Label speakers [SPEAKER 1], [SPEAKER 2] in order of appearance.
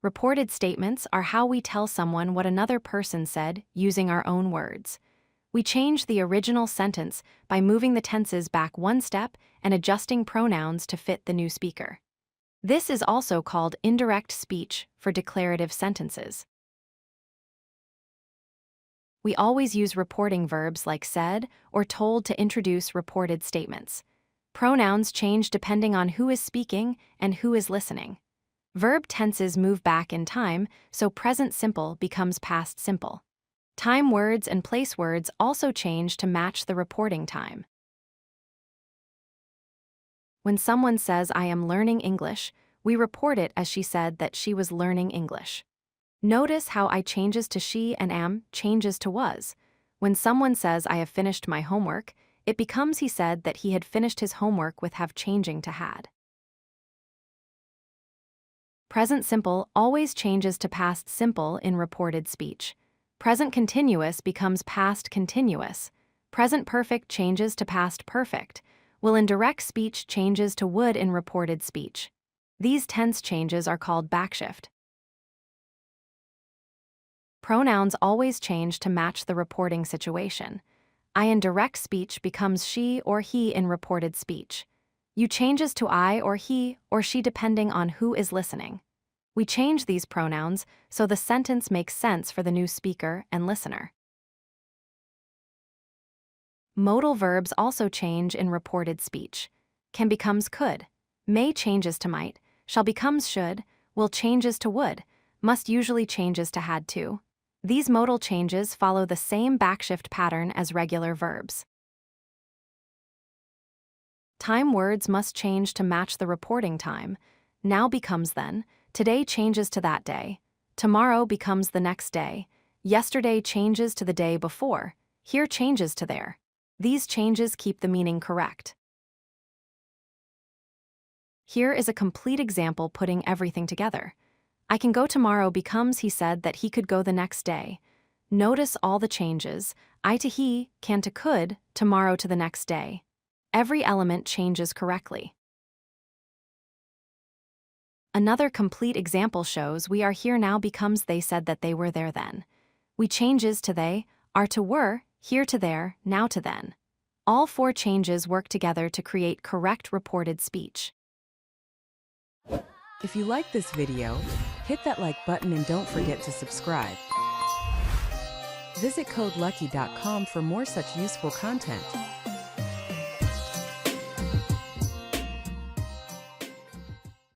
[SPEAKER 1] Reported statements are how we tell someone what another person said using our own words. We change the original sentence by moving the tenses back one step and adjusting pronouns to fit the new speaker. This is also called indirect speech for declarative sentences. We always use reporting verbs like said or told to introduce reported statements. Pronouns change depending on who is speaking and who is listening. Verb tenses move back in time, so present simple becomes past simple. Time words and place words also change to match the reporting time. When someone says, "I am learning English," we report it as she said that she was learning English. Notice how I changes to she and am changes to was. When someone says, "I have finished my homework," it becomes he said that he had finished his homework with have changing to had. Present simple always changes to past simple in reported speech. Present continuous becomes past continuous. Present perfect changes to past perfect, while indirect speech changes to would in reported speech. These tense changes are called backshift. Pronouns always change to match the reporting situation. I in direct speech becomes she or he in reported speech. You changes to I or he or she depending on who is listening. We change these pronouns so the sentence makes sense for the new speaker and listener. Modal verbs also change in reported speech. Can becomes could. May changes to might. Shall becomes should. Will changes to would. Must usually changes to had to. These modal changes follow the same backshift pattern as regular verbs. Time words must change to match the reporting time. Now becomes then. Today changes to that day. Tomorrow becomes the next day. Yesterday changes to the day before. Here changes to there. These changes keep the meaning correct. Here is a complete example putting everything together. I can go tomorrow becomes he said that he could go the next day. Notice all the changes. I to he, can to could, tomorrow to the next day. Every element changes correctly. Another complete example shows we are here now becomes they said that they were there then. We changes to they, are to were, here to there, now to then. All four changes work together to create correct reported speech.
[SPEAKER 2] If you like this video, hit that like button and don't forget to subscribe. Visit codelucky.com for more such useful content.